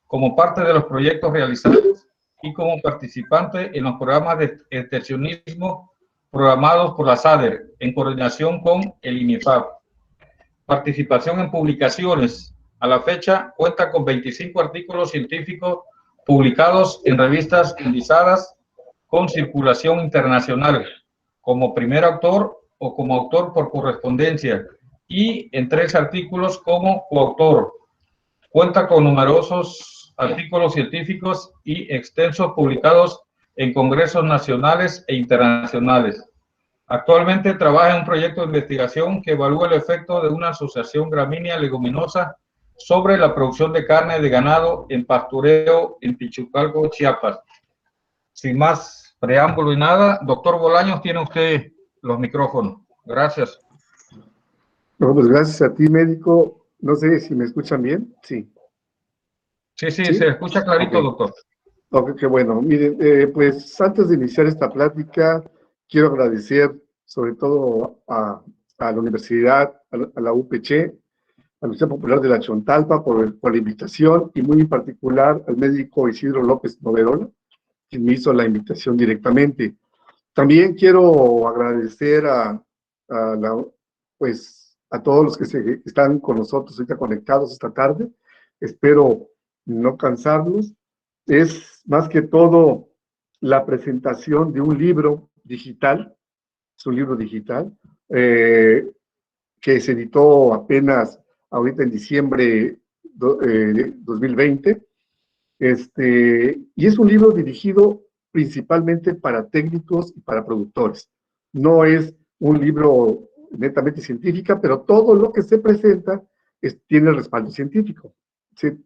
como parte de los proyectos realizados y como participante en los programas de extensionismo programados por la SADER en coordinación con el INIFAP. Participación en publicaciones. A la fecha cuenta con 25 artículos científicos publicados en revistas indizadas con circulación internacional, como primer autor o como autor por correspondencia, y en 3 artículos como coautor. Cuenta con numerosos artículos científicos y extensos publicados en congresos nacionales e internacionales. Actualmente trabaja en un proyecto de investigación que evalúa el efecto de una asociación gramínea leguminosa sobre la producción de carne de ganado en pastoreo en Pichucalco, Chiapas. Sin más preámbulo y nada, doctor Bolaños, tiene usted los micrófonos. Gracias. No, pues gracias a ti, médico. No sé si me escuchan bien. Sí. Sí, se escucha clarito, okay. Doctor. Ok, qué bueno. Miren, pues antes de iniciar esta plática, quiero agradecer sobre todo a la universidad, a la UPC, a la Universidad Popular de la Chontalpa por la invitación, y muy en particular al médico Isidro López Noverola, quien me hizo la invitación directamente. También quiero agradecer a todos los que están con nosotros ahorita conectados esta tarde. Espero no cansarlos. Es más que todo la presentación de un libro digital, es un libro digital, que se editó apenas ahorita en diciembre de 2020, y es un libro dirigido principalmente para técnicos y para productores. No es un libro netamente científico, pero todo lo que se presenta tiene respaldo científico. Se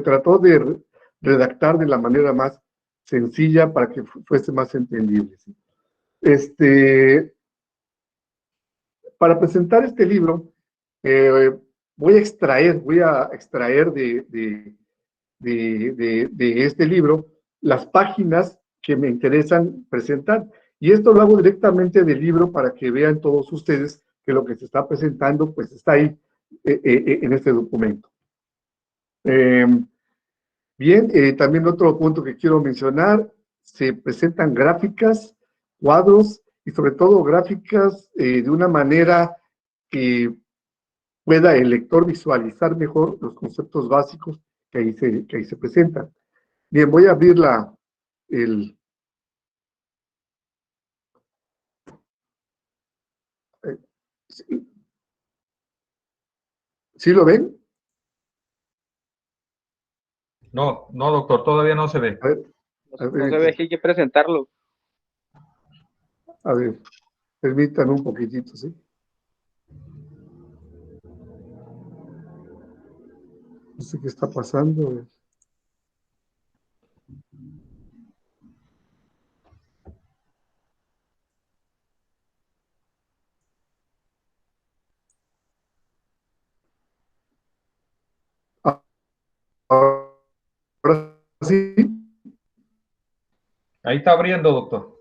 trató de redactar de la manera más sencilla para que fuese más entendible. Para presentar este libro, voy a extraer de este libro las páginas que me interesan presentar. Y esto lo hago directamente del libro para que vean todos ustedes que lo que se está presentando pues está ahí en este documento. Bien, también otro punto que quiero mencionar: se presentan gráficas, cuadros y sobre todo gráficas de una manera que pueda el lector visualizar mejor los conceptos básicos que ahí se presentan. Bien, voy a abrir ¿Sí lo ven? No, doctor, todavía no se ve. A ver, no se ve, hay que presentarlo. A ver, permítanme un poquitito, ¿sí? No sé qué está pasando. Ahora sí. Ahí está abriendo, doctor.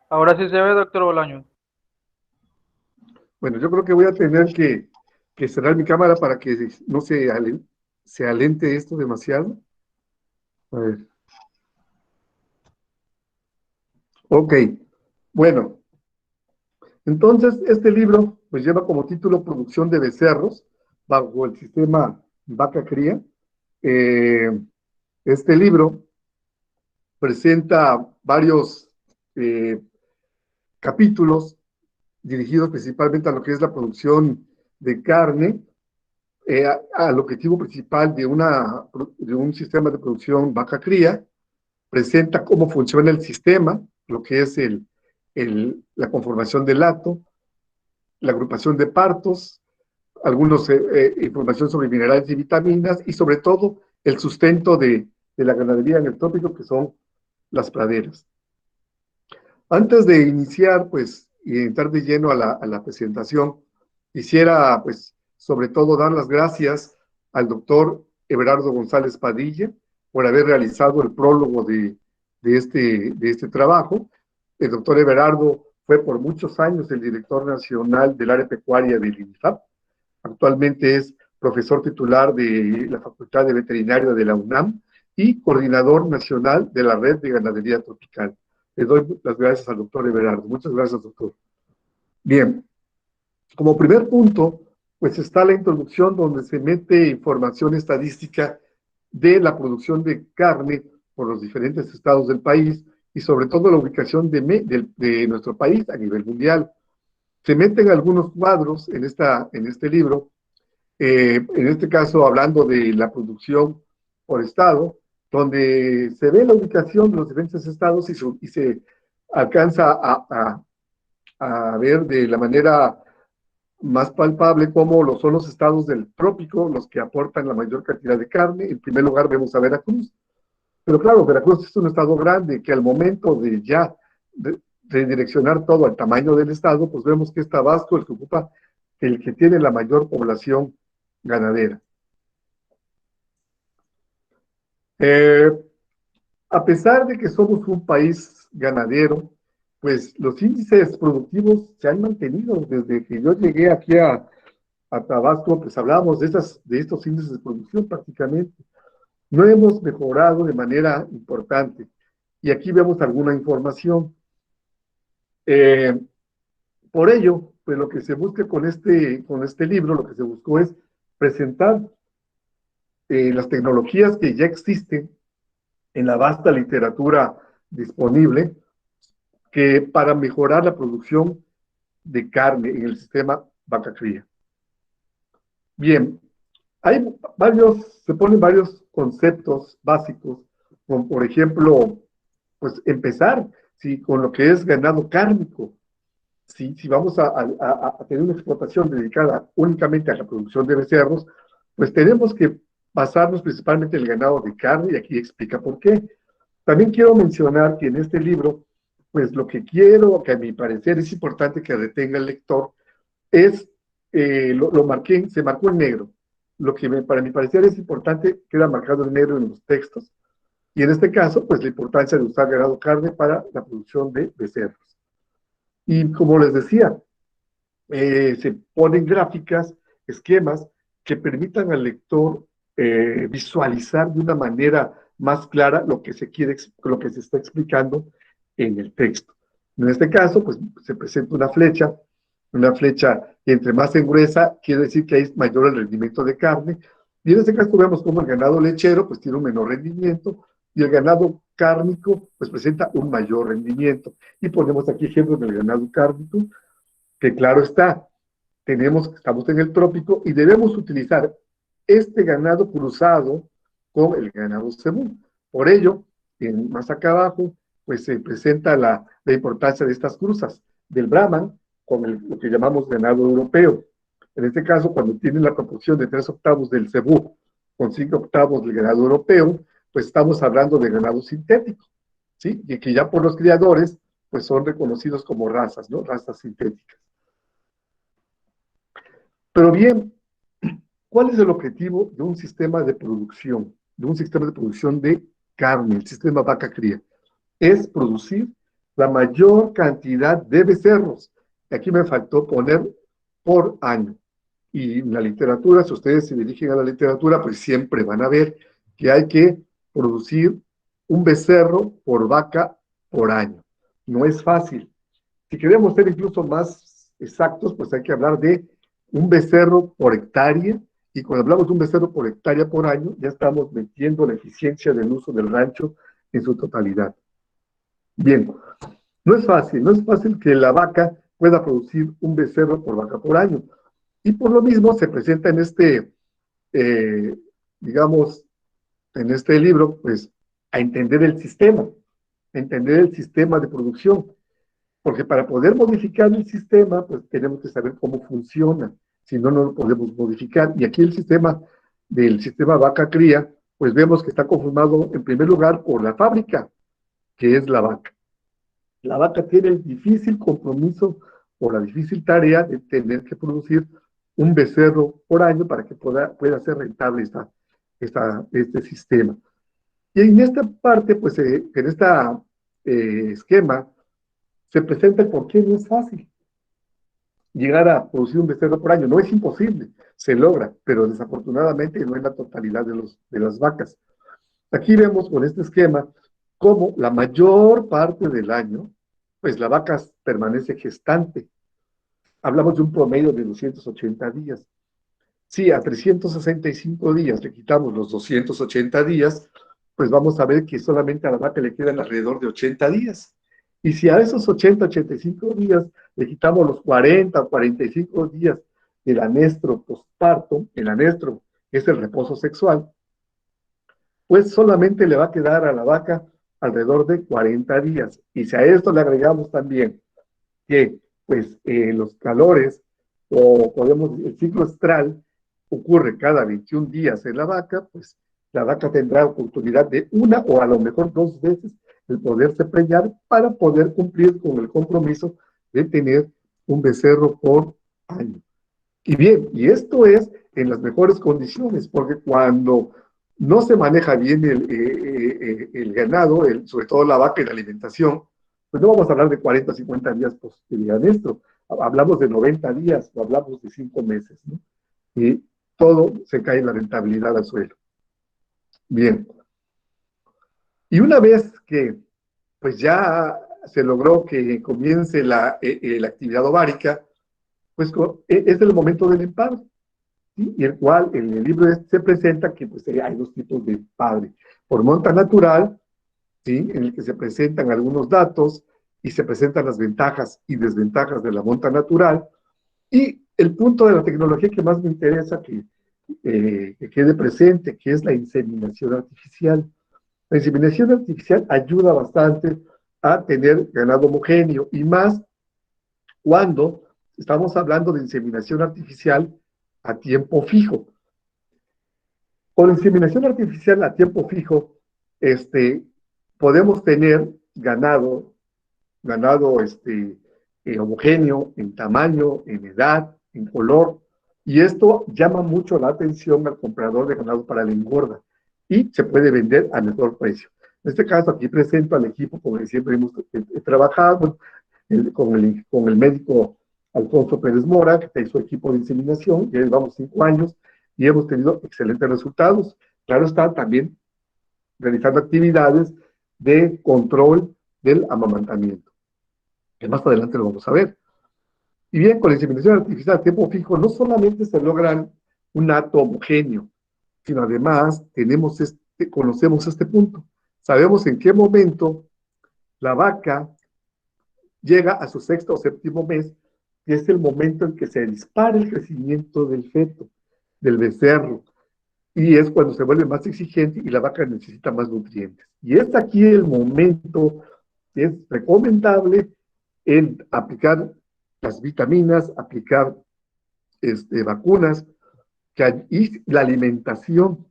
Ahora sí se ve, doctor Bolaños. Bueno, yo creo que voy a tener que cerrar mi cámara para que no se alente esto demasiado. A ver. Ok, bueno. Entonces, este libro pues lleva como título Producción de becerros bajo el sistema vaca cría. Este libro presenta varios capítulos dirigidos principalmente a lo que es la producción de carne, al objetivo principal de un sistema de producción vaca cría. Presenta cómo funciona el sistema, lo que es la conformación del hato, la agrupación de partos, información sobre minerales y vitaminas, y sobre todo el sustento de la ganadería en el trópico, que son las praderas. Antes de iniciar, pues, y entrar de lleno a la presentación, quisiera, pues, sobre todo dar las gracias al doctor Everardo González Padilla por haber realizado el prólogo de este trabajo. El doctor Everardo fue por muchos años el director nacional del área pecuaria del INIFAP. Actualmente es profesor titular de la Facultad de Veterinaria de la UNAM y coordinador nacional de la Red de Ganadería Tropical. Le doy las gracias al doctor Everardo. Muchas gracias, doctor. Bien, como primer punto, pues está la introducción donde se mete información estadística de la producción de carne por los diferentes estados del país y sobre todo la ubicación de nuestro país a nivel mundial. Se meten algunos cuadros en este libro, en este caso hablando de la producción por estado, donde se ve la ubicación de los diferentes estados y se alcanza a ver de la manera más palpable cómo son los estados del trópico los que aportan la mayor cantidad de carne. En primer lugar vemos a Veracruz, pero claro, Veracruz es un estado grande que al momento de ya redireccionar todo al tamaño del estado, pues vemos que es Tabasco el que tiene la mayor población ganadera. A pesar de que somos un país ganadero, pues los índices productivos se han mantenido desde que yo llegué aquí a Tabasco, pues hablábamos de estos índices de producción prácticamente. No hemos mejorado de manera importante. Y aquí vemos alguna información. Por ello, pues lo que se busca con este libro, lo que se buscó es presentar las tecnologías que ya existen en la vasta literatura disponible que para mejorar la producción de carne en el sistema vaca cría. Bien, se ponen varios conceptos básicos, como por ejemplo, pues empezar con lo que es ganado cárnico. Si vamos a tener una explotación dedicada únicamente a la producción de becerros, pues tenemos que basarnos principalmente en el ganado de carne, y aquí explica por qué. También quiero mencionar que en este libro, pues lo que quiero, que a mi parecer es importante que retenga el lector, es, se marcó en negro. Lo que para mi parecer es importante queda marcado en negro en los textos, y en este caso, pues la importancia de usar ganado carne para la producción de becerros. Y como les decía, se ponen gráficas, esquemas que permitan al lector visualizar de una manera más clara lo que se está explicando en el texto. En este caso, pues se presenta una flecha que entre más engruesa, quiere decir que hay mayor el rendimiento de carne, y en este caso vemos como el ganado lechero pues tiene un menor rendimiento, y el ganado cárnico pues presenta un mayor rendimiento. Y ponemos aquí ejemplos del ganado cárnico, que claro está, estamos en el trópico y debemos utilizar este ganado cruzado con el ganado cebú. Por ello, más acá abajo, pues se presenta la importancia de estas cruzas, del Brahman con lo que llamamos ganado europeo. En este caso, cuando tienen la proporción de 3/8 del cebú con 5/8 del ganado europeo, pues estamos hablando de ganado sintético, ¿sí? Y que ya por los criadores, pues son reconocidos como razas, ¿no? Razas sintéticas. Pero bien, ¿cuál es el objetivo de un sistema de producción? De un sistema de producción de carne, el sistema vaca cría. Es producir la mayor cantidad de becerros. Aquí me faltó poner por año. Y en la literatura, si ustedes se dirigen a la literatura, pues siempre van a ver que hay que producir un becerro por vaca por año. No es fácil. Si queremos ser incluso más exactos, pues hay que hablar de un becerro por hectárea, y cuando hablamos de un becerro por hectárea por año, ya estamos metiendo la eficiencia del uso del rancho en su totalidad. Bien, no es fácil que la vaca pueda producir un becerro por vaca por año, y por lo mismo se presenta en digamos, en este libro, pues, a entender el sistema de producción, porque para poder modificar el sistema, pues tenemos que saber cómo funciona, si no, no lo podemos modificar. Y aquí el sistema vaca cría, pues vemos que está conformado en primer lugar por la fábrica, que es la vaca. La vaca tiene el difícil compromiso o la difícil tarea de tener que producir un becerro por año para que pueda ser rentable este sistema. Y en esta parte, pues en este esquema, se presenta el por qué no es fácil llegar a producir un becerro por año. No es imposible, se logra, pero desafortunadamente no es la totalidad de las vacas. Aquí vemos con este esquema cómo la mayor parte del año, pues la vaca permanece gestante. Hablamos de un promedio de 280 días. Si a 365 días le quitamos los 280 días, pues vamos a ver que solamente a la vaca le quedan alrededor de 80 días. Y si a esos 80, 85 días le quitamos los 40 o 45 días del anestro postparto, el anestro es el reposo sexual, pues solamente le va a quedar a la vaca alrededor de 40 días. Y si a esto le agregamos también que pues los calores o podemos el ciclo estral ocurre cada 21 días en la vaca, pues la vaca tendrá oportunidad de una o a lo mejor 2 veces el poderse preñar para poder cumplir con el compromiso de tener un becerro por año. Y bien, y esto es en las mejores condiciones, porque cuando no se maneja bien el ganado, sobre todo la vaca y la alimentación, pues no vamos a hablar de 40, 50 días que digan esto, hablamos de 90 días o hablamos de 5 meses, ¿no? Y todo se cae en la rentabilidad al suelo. Bien. Y una vez que pues ya se logró que comience la actividad ovárica, pues es el momento del empadre, ¿sí? Y el cual en el libro se presenta que pues hay 2 tipos de empadre. Por monta natural, ¿sí? En el que se presentan algunos datos y se presentan las ventajas y desventajas de la monta natural. Y el punto de la tecnología que más me interesa que quede presente, que es la inseminación artificial. La inseminación artificial ayuda bastante a tener ganado homogéneo y más cuando estamos hablando de inseminación artificial a tiempo fijo. Con la inseminación artificial a tiempo fijo, podemos tener ganado homogéneo en tamaño, en edad, en color, y esto llama mucho la atención al comprador de ganado para la engorda y se puede vender a mejor precio. En este caso, aquí presento al equipo con el que siempre hemos trabajado, con el médico Alfonso Pérez Mora, que tiene su equipo de inseminación, ya llevamos 5 años y hemos tenido excelentes resultados. Claro está, también realizando actividades de control del amamantamiento, que más adelante lo vamos a ver. Y bien, con la inseminación artificial a tiempo fijo, no solamente se logran un hato homogéneo, sino además conocemos este punto. Sabemos en qué momento la vaca llega a su 6º o 7º mes, que es el momento en que se dispara el crecimiento del feto, del becerro, y es cuando se vuelve más exigente y la vaca necesita más nutrientes. Y es aquí el momento que es recomendable el aplicar las vitaminas, aplicar vacunas, y la alimentación,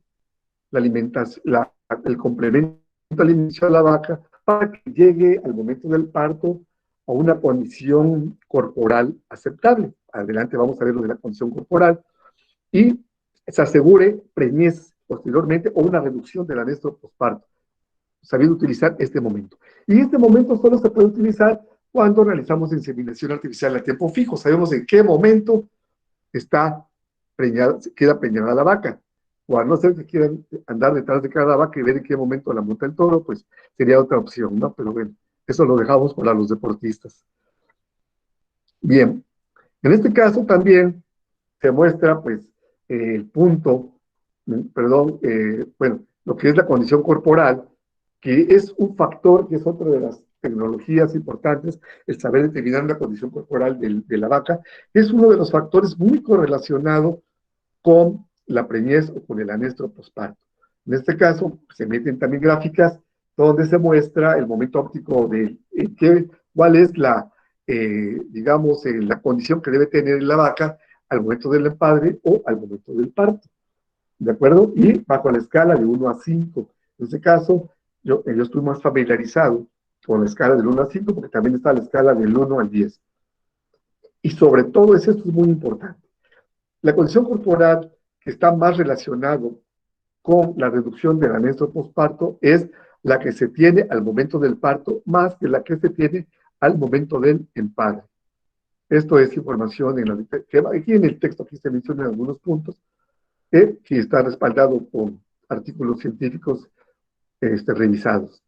el complemento alimenticio a la vaca para que llegue al momento del parto a una condición corporal aceptable. Adelante vamos a ver lo de la condición corporal y se asegure preñez posteriormente o una reducción del anestro postparto, sabiendo utilizar este momento. Y este momento solo se puede utilizar cuando realizamos inseminación artificial a tiempo fijo. Sabemos en qué momento queda preñada la vaca. O a no ser que quieran andar detrás de cada vaca y ver en qué momento la monta el toro, pues sería otra opción, ¿no? Pero bueno, eso lo dejamos para los deportistas. Bien, en este caso también se muestra, pues, el punto, lo que es la condición corporal, que es un factor, que es otra de las tecnologías importantes, el saber determinar la condición corporal de la vaca, es uno de los factores muy correlacionado con la preñez o con el anestro postparto. En este caso, se meten también gráficas donde se muestra el momento óptico de cuál es la condición que debe tener la vaca al momento del empadre o al momento del parto. ¿De acuerdo? Y bajo la escala de 1 a 5. En este caso, yo estoy más familiarizado con la escala del 1 a 5 porque también está la escala del 1 al 10. Y sobre todo, esto es muy importante. La condición corporal que está más relacionado con la reducción del anestro postparto es la que se tiene al momento del parto más que la que se tiene al momento del empalme. Esto es información que aquí en el texto, aquí se mencionan algunos puntos, que está respaldado por artículos científicos revisados.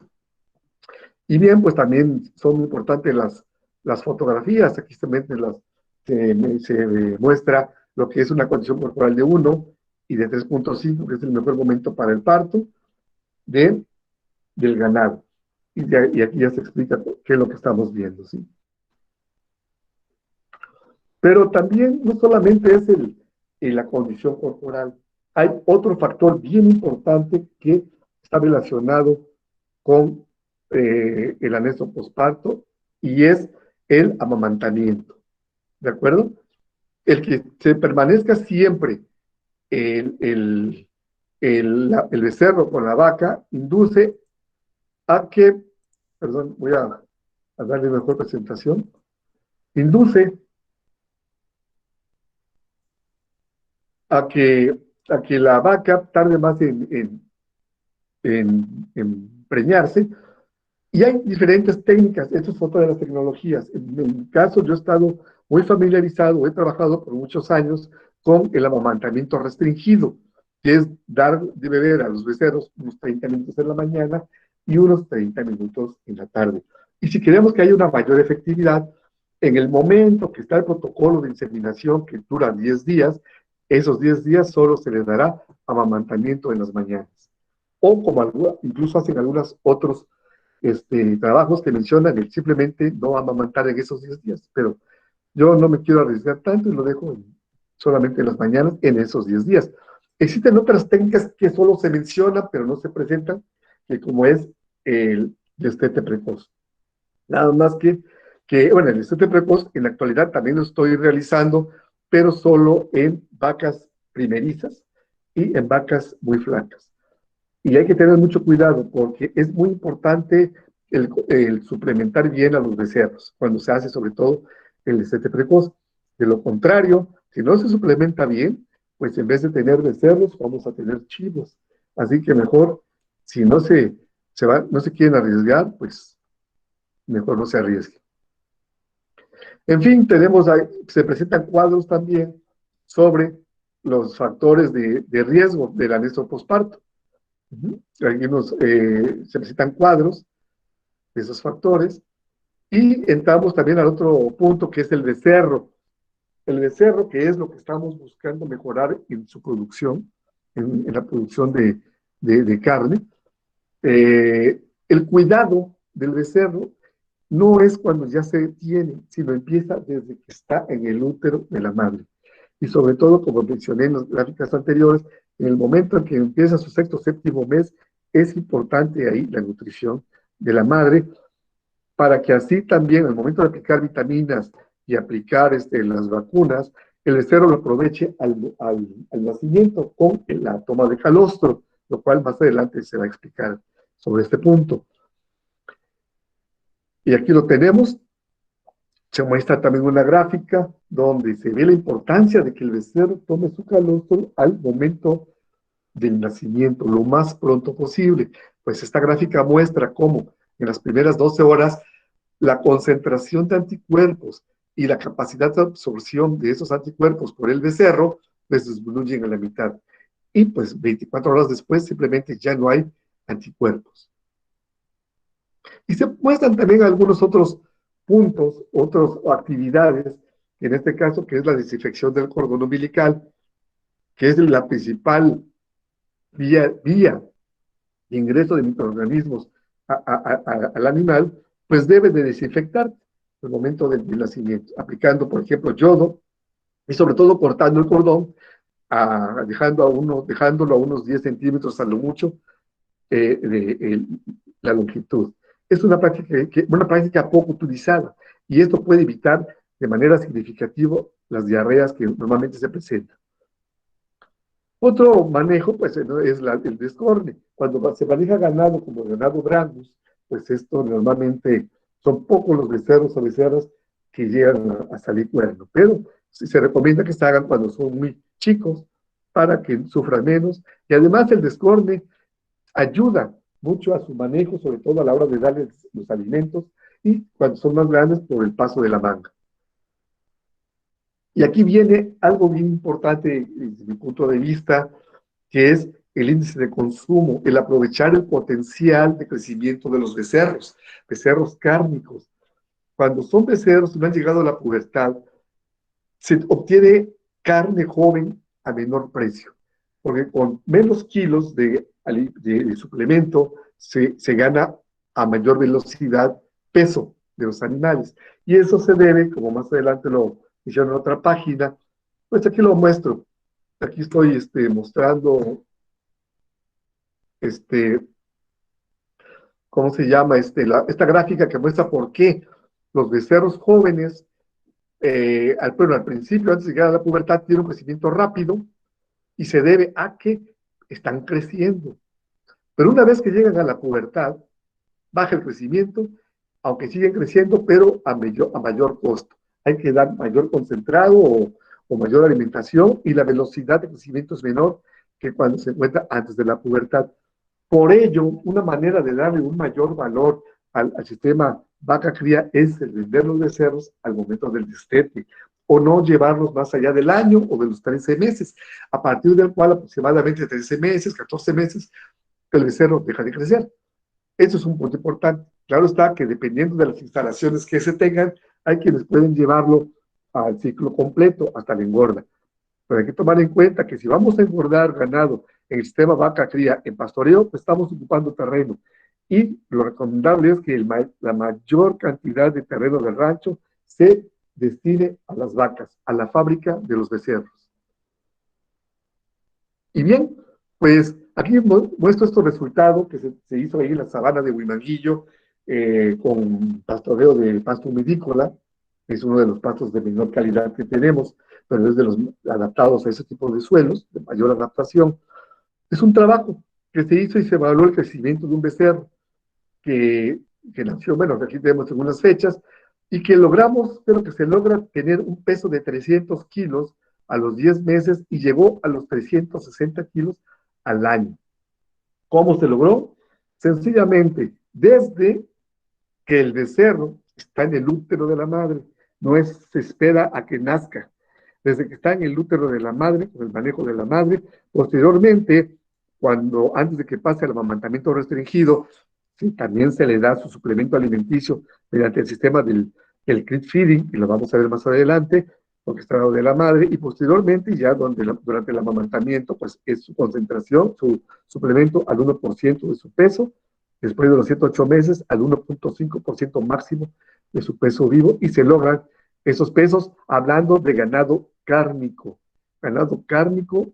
Y bien, pues también son importantes las fotografías. Aquí se muestra lo que es una condición corporal de 1 y de 3.5, que es el mejor momento para el parto del ganado. Y aquí ya se explica qué es lo que estamos viendo, ¿sí? Pero también no solamente es la condición corporal, hay otro factor bien importante que está relacionado con el anexo posparto y es el amamantamiento, ¿de acuerdo? El que se permanezca siempre el becerro con la vaca induce a que, perdón, voy a darle mejor presentación, induce a que la vaca tarde más en preñarse. Y hay diferentes técnicas, esto es otra de las tecnologías. En mi caso, yo he estado muy familiarizado, he trabajado por muchos años con el amamantamiento restringido, que es dar de beber a los becerros unos 30 minutos en la mañana y unos 30 minutos en la tarde. Y si queremos que haya una mayor efectividad, en el momento que está el protocolo de inseminación, que dura 10 días, esos 10 días solo se les dará amamantamiento en las mañanas. O como incluso hacen algunos otros trabajos que mencionan el simplemente no amamantar en esos 10 días, pero yo no me quiero arriesgar tanto y lo dejo solamente en las mañanas en esos 10 días. Existen otras técnicas que solo se mencionan, pero no se presentan, que como es el destete precoz. Nada más bueno, el destete precoz en la actualidad también lo estoy realizando, pero solo en vacas primerizas y en vacas muy flacas. Y hay que tener mucho cuidado porque es muy importante el suplementar bien a los becerros, cuando se hace sobre todo el destete precoz. De lo contrario, si no se suplementa bien, pues en vez de tener becerros, vamos a tener chivos. Así que mejor, si no no se quieren arriesgar, pues mejor no se arriesguen. En fin, se presentan cuadros también sobre los factores de riesgo del anexo posparto. Aquí se presentan cuadros de esos factores y entramos también al otro punto que es el becerro. El becerro, que es lo que estamos buscando mejorar en su producción, en la producción de carne. El cuidado del becerro no es cuando ya se tiene, sino empieza desde que está en el útero de la madre. Y sobre todo, como mencioné en las gráficas anteriores, en el momento en que empieza su sexto, séptimo mes, es importante ahí la nutrición de la madre, para que así también, al momento de aplicar vitaminas y aplicar las vacunas, el becerro lo aproveche al nacimiento con la toma de calostro, lo cual más adelante se va a explicar sobre este punto. Y aquí lo tenemos. Se muestra también una gráfica donde se ve la importancia de que el becerro tome su calostro al momento del nacimiento, lo más pronto posible. Pues esta gráfica muestra cómo en las primeras 12 horas la concentración de anticuerpos y la capacidad de absorción de esos anticuerpos por el becerro pues disminuyen a la mitad. Y pues 24 horas después simplemente ya no hay anticuerpos. Y se muestran también algunos otros puntos, otras actividades, en este caso que es la desinfección del cordón umbilical, que es la principal vía de ingreso de microorganismos al animal, pues debe de desinfectar en el momento del nacimiento, aplicando, por ejemplo, yodo y sobre todo cortando el cordón, dejándolo a unos 10 centímetros a lo mucho la longitud. Es una práctica poco utilizada y esto puede evitar de manera significativa las diarreas que normalmente se presentan. Otro manejo, pues, es el descorne. Cuando se maneja ganado como ganado brangus, pues esto normalmente son pocos los becerros o becerras que llegan a salir cuerno, pero se recomienda que se hagan cuando son muy chicos para que sufran menos. Y además el descorne ayuda mucho a su manejo, sobre todo a la hora de darles los alimentos, y cuando son más grandes por el paso de la manga. Y aquí viene algo bien importante desde mi punto de vista, que es el índice de consumo, el aprovechar el potencial de crecimiento de los becerros cárnicos. Cuando son becerros y no han llegado a la pubertad, se obtiene carne joven a menor precio, porque con menos kilos de suplemento se gana a mayor velocidad peso de los animales. Y eso se debe, como más adelante lo hicieron en otra página, pues aquí lo muestro. Aquí estoy mostrando, ¿cómo se llama? Esta gráfica que muestra por qué los becerros jóvenes, al principio, antes de llegar a la pubertad, tienen un crecimiento rápido y se debe a que están creciendo. Pero una vez que llegan a la pubertad, baja el crecimiento, aunque siguen creciendo, pero a mayor costo. Hay que dar mayor concentrado o mayor alimentación y la velocidad de crecimiento es menor que cuando se encuentra antes de la pubertad. Por ello, una manera de darle un mayor valor al sistema vaca-cría es el vender los becerros al momento del destete, o no llevarlos más allá del año o de los 13 meses, a partir del cual aproximadamente 13 meses, 14 meses, el becerro deja de crecer. Eso es un punto importante. Claro está que dependiendo de las instalaciones que se tengan, hay quienes pueden llevarlo al ciclo completo hasta la engorda. Pero hay que tomar en cuenta que si vamos a engordar ganado en el sistema vaca-cría en pastoreo, pues estamos ocupando terreno. Y lo recomendable es que la mayor cantidad de terreno del rancho se destine a las vacas, a la fábrica de los becerros. Y bien, pues aquí muestro estos resultados que se hizo ahí en la sabana de Huimanguillo con pastoreo de pasto humidícola. Es uno de los pastos de menor calidad que tenemos, pero es de los adaptados a ese tipo de suelos, de mayor adaptación. Es un trabajo que se hizo y se evaluó el crecimiento de un becerro que nació, bueno, aquí tenemos algunas fechas, y que logramos, pero que se logra tener un peso de 300 kilos a los 10 meses y llegó a los 360 kilos al año. ¿Cómo se logró? Sencillamente, desde que el becerro está en el útero de la madre, se espera a que nazca. Desde que está en el útero de la madre, con el manejo de la madre, posteriormente, antes de que pase al amamantamiento restringido, sí, también se le da su suplemento alimenticio mediante el sistema del creep feeding, y lo vamos a ver más adelante, porque está dado de la madre, y posteriormente, ya durante el amamantamiento, pues es su concentración, su suplemento al 1% de su peso, después de los 108 meses al 1.5% máximo de su peso vivo, y se logran esos pesos hablando de ganado cárnico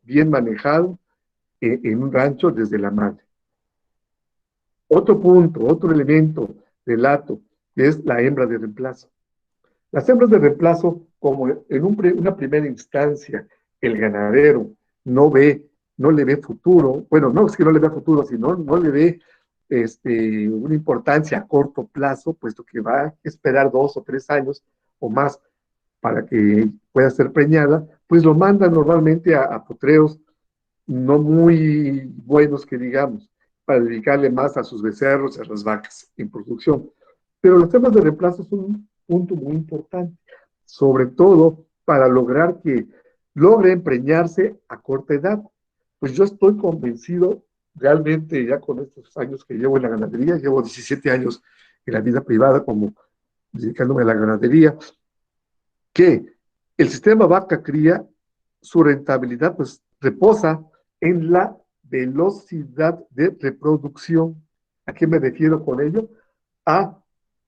bien manejado en un rancho desde la madre. Otro punto, otro elemento del hato, es la hembra de reemplazo. Las hembras de reemplazo, como en una primera instancia el ganadero no le ve futuro, bueno, no es que no le vea futuro, sino no le ve una importancia a corto plazo, puesto que va a esperar 2 o 3 años o más para que pueda ser preñada, pues lo mandan normalmente a potreos no muy buenos que digamos, para dedicarle más a sus becerros y a las vacas en producción. Pero los temas de reemplazo son un punto muy importante, sobre todo para lograr que logren preñarse a corta edad. Pues yo estoy convencido, realmente ya con estos años que llevo en la ganadería, llevo 17 años en la vida privada como dedicándome a la ganadería, que el sistema vaca-cría, su rentabilidad pues reposa en la velocidad de reproducción. ¿A qué me refiero con ello? A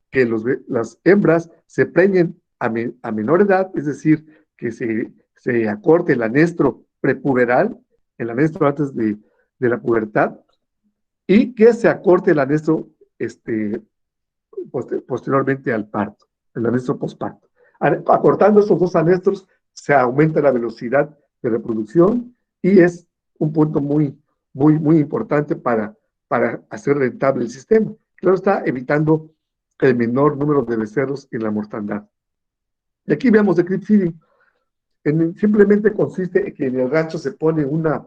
que las hembras se preñen a menor edad, es decir, que se acorte el anestro prepuberal, el anestro antes de la pubertad, y que se acorte el anestro posteriormente al parto, el anestro posparto. Acortando estos dos anestros, se aumenta la velocidad de reproducción y es un punto muy, muy, muy importante para hacer rentable el sistema. Claro, está evitando el menor número de becerros en la mortandad. Y aquí vemos el creep feeding. Simplemente consiste en que en el rancho se pone una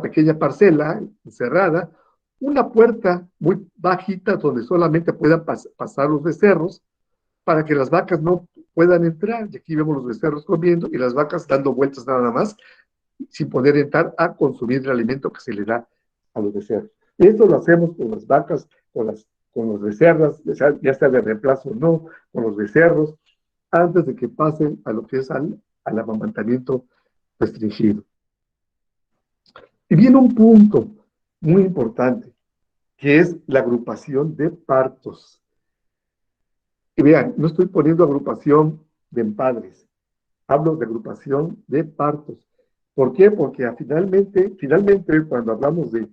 pequeña parcela encerrada, una puerta muy bajita donde solamente puedan pasar los becerros para que las vacas no puedan entrar. Y aquí vemos los becerros comiendo y las vacas dando vueltas nada más, sin poder entrar a consumir el alimento que se le da a los becerros. Y esto lo hacemos con las vacas, con los becerros, ya sea de reemplazo o no, con los becerros, antes de que pasen a lo que es al amamantamiento restringido. Y viene un punto muy importante, que es la agrupación de partos. Y vean, no estoy poniendo agrupación de empadres, hablo de agrupación de partos. ¿Por qué? Porque finalmente cuando hablamos de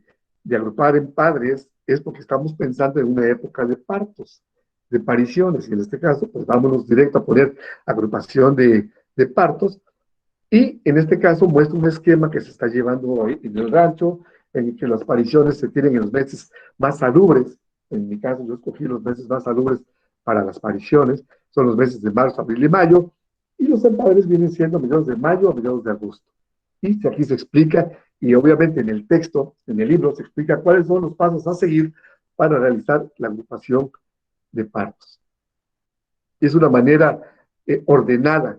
agrupar empadres, es porque estamos pensando en una época de partos, de pariciones, y en este caso, pues vámonos directo a poner agrupación de partos, y en este caso muestra un esquema que se está llevando hoy en el rancho, en que las pariciones se tienen en los meses más salubres. En mi caso, yo escogí los meses más salubres para las pariciones, son los meses de marzo, abril y mayo, y los empadres vienen siendo a mediados de mayo a mediados de agosto. Y aquí se explica, y obviamente en el texto, en el libro, se explica cuáles son los pasos a seguir para realizar la agrupación de partos. Es una manera ordenada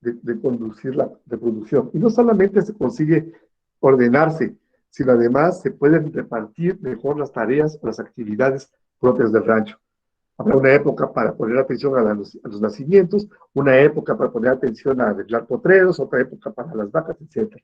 de conducir la reproducción. Y no solamente se consigue ordenarse, sino además se pueden repartir mejor las tareas o las actividades propias del rancho. Habrá una época para poner atención a los nacimientos, una época para poner atención a arreglar potreros, otra época para las vacas, etc.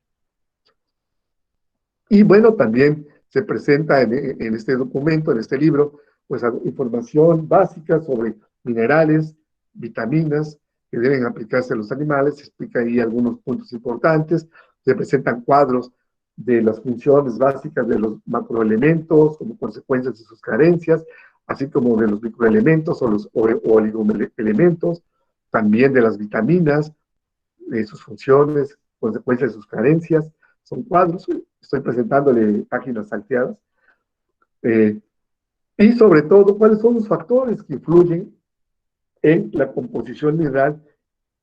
Y bueno, también se presenta en este documento, en este libro, pues información básica sobre minerales, vitaminas que deben aplicarse a los animales, se explica ahí algunos puntos importantes, se presentan cuadros de las funciones básicas de los macroelementos como consecuencias de sus carencias, así como de los microelementos o los oligoelementos, también de las vitaminas, de sus funciones, consecuencias de sus carencias. Son cuadros, estoy presentándole páginas salteadas. Y sobre todo, cuáles son los factores que influyen en la composición mineral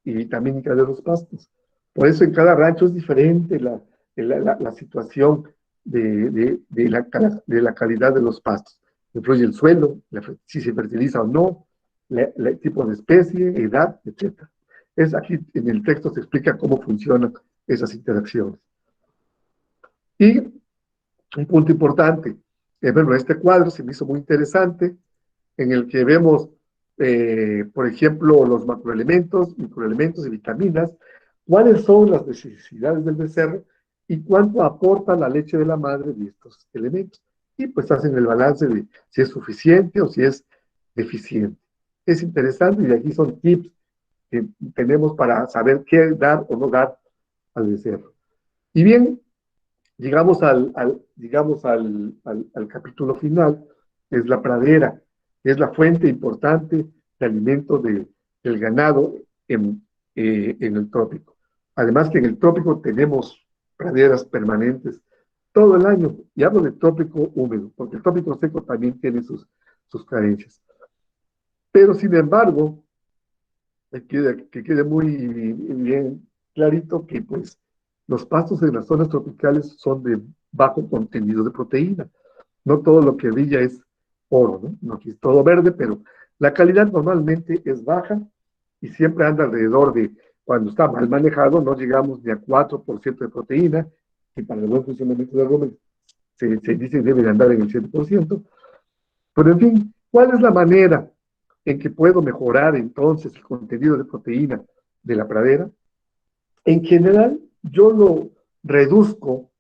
y vitamínica de los pastos. Por eso en cada rancho es diferente la situación de la calidad de los pastos. Influye el suelo, si se fertiliza o no, el tipo de especie, edad, etc. Aquí en el texto se explica cómo funcionan esas interacciones. Y un punto importante, bueno, este cuadro se me hizo muy interesante, en el que vemos, por ejemplo, los macroelementos, microelementos y vitaminas, cuáles son las necesidades del becerro y cuánto aporta la leche de la madre de estos elementos. Y pues hacen el balance de si es suficiente o si es deficiente. Es interesante y aquí son tips que tenemos para saber qué dar o no dar al becerro. Y bien, llegamos al capítulo final, que es la pradera, que es la fuente importante de alimento del ganado en el trópico. Además que en el trópico tenemos praderas permanentes todo el año, y hablo de trópico húmedo, porque el trópico seco también tiene sus carencias. Pero sin embargo, que quede muy bien clarito que pues los pastos en las zonas tropicales son de bajo contenido de proteína. No todo lo que brilla es oro, ¿no? No es todo verde, pero la calidad normalmente es baja y siempre anda alrededor de, cuando está mal manejado, no llegamos ni a 4% de proteína, y para el buen funcionamiento del rumen se dice que debe de andar en el 7%. Pero en fin, ¿cuál es la manera en que puedo mejorar entonces el contenido de proteína de la pradera? En general, yo lo reduzco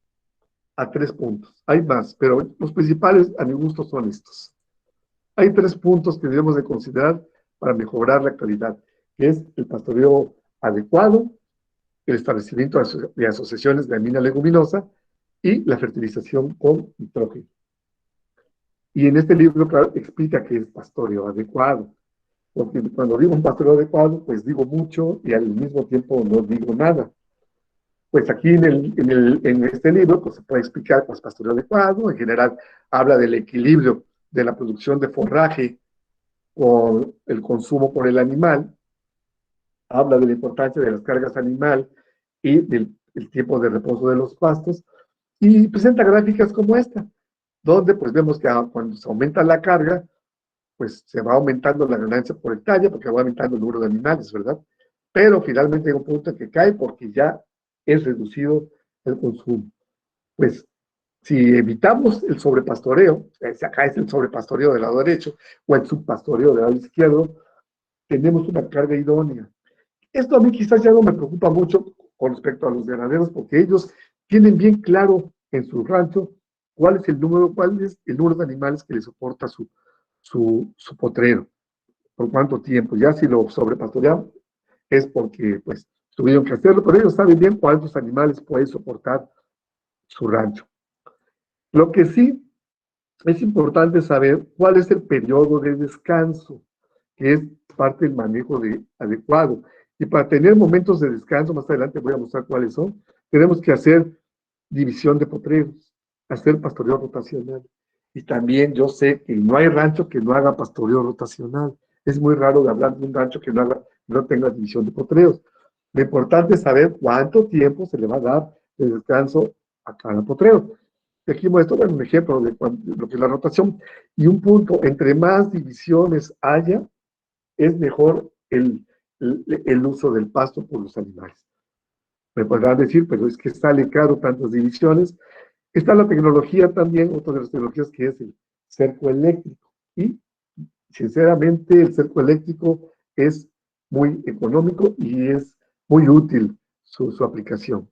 a 3 puntos. Hay más, pero los principales a mi gusto son estos. Hay 3 puntos que debemos de considerar para mejorar la calidad, que es el pastoreo adecuado, el establecimiento de asociaciones de amina leguminosa y la fertilización con nitrógeno. Y en este libro, claro, explica qué es pastoreo adecuado. Porque cuando digo un pastoreo adecuado, pues digo mucho y al mismo tiempo no digo nada. Pues aquí en este libro pues, se puede explicar pues, pastoreo adecuado. En general, habla del equilibrio de la producción de forraje con el consumo por el animal. Habla de la importancia de las cargas animal y del tiempo de reposo de los pastos. Y presenta gráficas como esta, donde pues vemos que cuando se aumenta la carga, pues se va aumentando la ganancia por hectárea, porque va aumentando el número de animales, ¿verdad? Pero finalmente hay un punto en que cae porque ya es reducido el consumo. Pues si evitamos el sobrepastoreo, acá es el sobrepastoreo del lado derecho, o el subpastoreo del lado izquierdo, tenemos una carga idónea. Esto a mí quizás ya no me preocupa mucho con respecto a los ganaderos, porque ellos tienen bien claro en su rancho cuál es el número de animales que les soporta su potrero, por cuánto tiempo. Ya si lo sobrepastorean es porque pues tuvieron que hacerlo, pero ellos saben bien cuántos animales puede soportar su rancho. Lo que sí es importante saber cuál es el periodo de descanso, que es parte del manejo adecuado. Y para tener momentos de descanso, más adelante voy a mostrar cuáles son, tenemos que hacer división de potreros, hacer pastoreo rotacional. Y también yo sé que no hay rancho que no haga pastoreo rotacional. Es muy raro de hablar de un rancho que no tenga división de potreros. Lo importante es saber cuánto tiempo se le va a dar de descanso a cada potrero. Aquí muestro un ejemplo de lo que es la rotación. Y un punto, entre más divisiones haya, es mejor el uso del pasto por los animales. Me podrán decir, pero es que sale caro tantas divisiones. Está la tecnología también, otra de las tecnologías que es el cerco eléctrico. Y sinceramente el cerco eléctrico es muy económico y es muy útil su aplicación.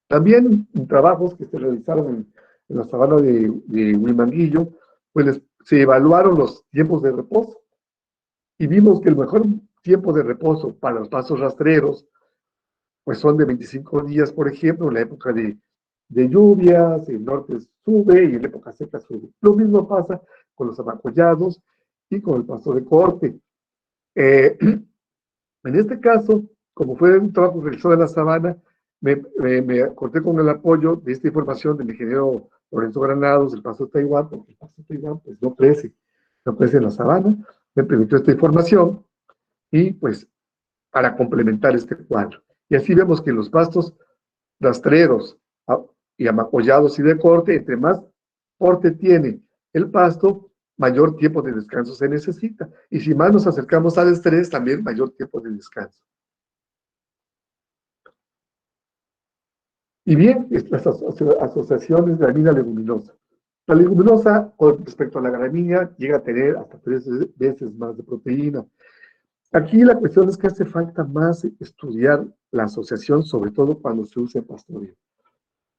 También en trabajos que se realizaron en la sabana de Huimanguillo, pues se evaluaron los tiempos de reposo y vimos que el mejor tiempo de reposo para los pastos rastreros pues son de 25 días, por ejemplo, en la época de lluvias, el norte sube y en la época seca sube. Lo mismo pasa con los abacollados y con el pasto de corte. En este caso, como fue un trabajo realizado en la sabana, me corté con el apoyo de esta información del ingeniero Lorenzo Granados, del pasto de Taiwán, porque el pasto de Taiwán pues, no crece en la sabana. Me permitió esta información y pues para complementar este cuadro. Y así vemos que los pastos rastreros y amacollados y de corte, entre más corte tiene el pasto, mayor tiempo de descanso se necesita. Y si más nos acercamos al estrés, también mayor tiempo de descanso. Y bien, las asociaciones de gramínea leguminosa. La leguminosa, con respecto a la gramínea, llega a tener hasta 3 veces más de proteína. Aquí la cuestión es que hace falta más estudiar la asociación, sobre todo cuando se usa en pastoreo,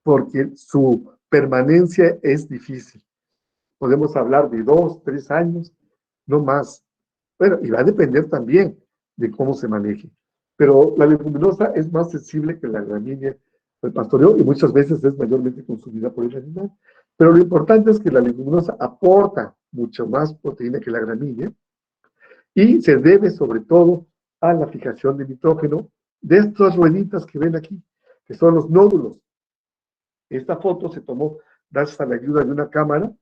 porque su permanencia es difícil. Podemos hablar de 2, 3 años, no más. Bueno, y va a depender también de cómo se maneje. Pero la leguminosa es más sensible que la gramínea del pastoreo y muchas veces es mayormente consumida por el animal. Pero lo importante es que la leguminosa aporta mucho más proteína que la gramínea y se debe sobre todo a la fijación de nitrógeno de estas rueditas que ven aquí, que son los nódulos. Esta foto se tomó gracias a la ayuda de una cámara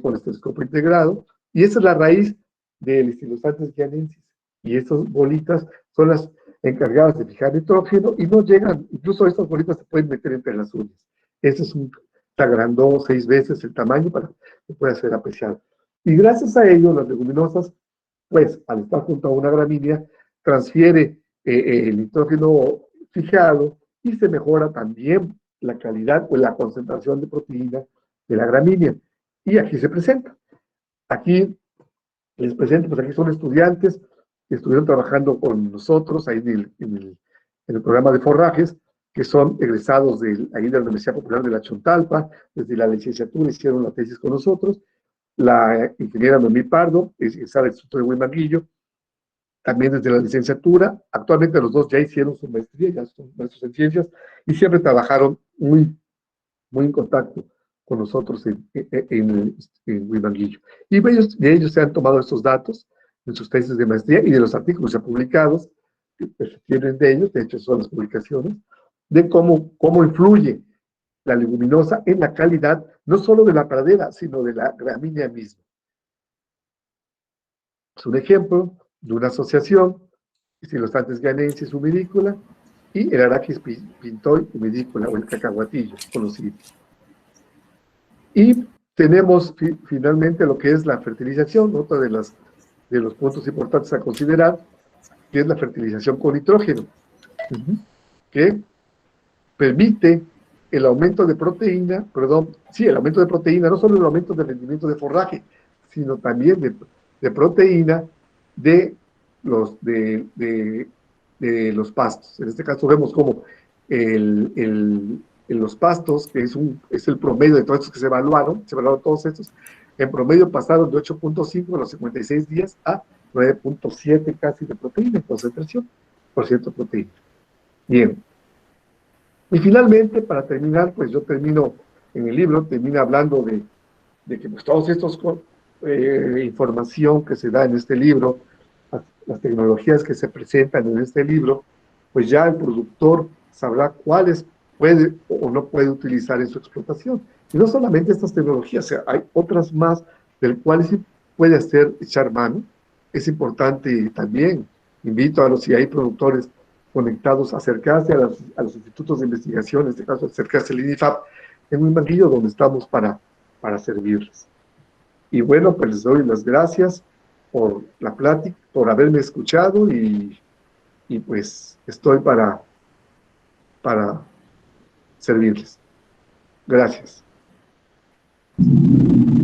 con estetoscopio integrado, y esa es la raíz del Stylosantes guianensis. Y estas bolitas son las encargadas de fijar nitrógeno y no llegan, incluso estas bolitas se pueden meter entre las uñas. Este es un agrandó 6 veces el tamaño para que pueda ser apreciado. Y gracias a ello, las leguminosas, pues al estar junto a una gramínea, transfiere el nitrógeno fijado y se mejora también la calidad o la concentración de proteína de la gramínea. Y aquí se presenta. Aquí les presento, pues aquí son estudiantes que estuvieron trabajando con nosotros ahí en el programa de forrajes, que son egresados ahí de la Universidad Popular de la Chontalpa, desde la licenciatura hicieron la tesis con nosotros. La ingeniera Noemí Pardo, egresada del Instituto de Huimanguillo, también desde la licenciatura. Actualmente los dos ya hicieron su maestría, ya son maestros en ciencias, y siempre trabajaron muy en contacto con nosotros en Huimanguillo. Y de ellos se han tomado estos datos en sus tesis de maestría y de los artículos ya publicados, que se tienen de ellos, de hecho son las publicaciones, de cómo influye la leguminosa en la calidad, no solo de la pradera, sino de la gramínea misma. Es un ejemplo de una asociación, Stylosantes guianensis humidícola, y el Arachis pintoi humidícola, o el cacahuatillo, conocido. Y tenemos finalmente lo que es la fertilización, otro de los puntos importantes a considerar, que es la fertilización con nitrógeno, que permite el aumento de proteína, el aumento de proteína, no solo el aumento del rendimiento de forraje, sino también de proteína de los pastos. En este caso vemos como en los pastos, que es el promedio de todos estos que se evaluaron todos estos, en promedio pasaron de 8.5 a los 56 días a 9.7 casi de proteína en concentración, por ciento de proteína. Bien. Y finalmente, para terminar, pues yo termino en el libro, termina hablando de que pues todos estos información que se da en este libro, las tecnologías que se presentan en este libro, pues ya el productor sabrá cuáles puede o no puede utilizar en su explotación. Y no solamente estas tecnologías, o sea, hay otras más del cuales sí puede echar mano. Es importante también, invito a si hay productores conectados, a acercarse a los institutos de investigación, en este caso acercarse al INIFAP, en un banquillo donde estamos para servirles. Y bueno, pues les doy las gracias por la plática, por haberme escuchado y pues estoy para servirles. Gracias.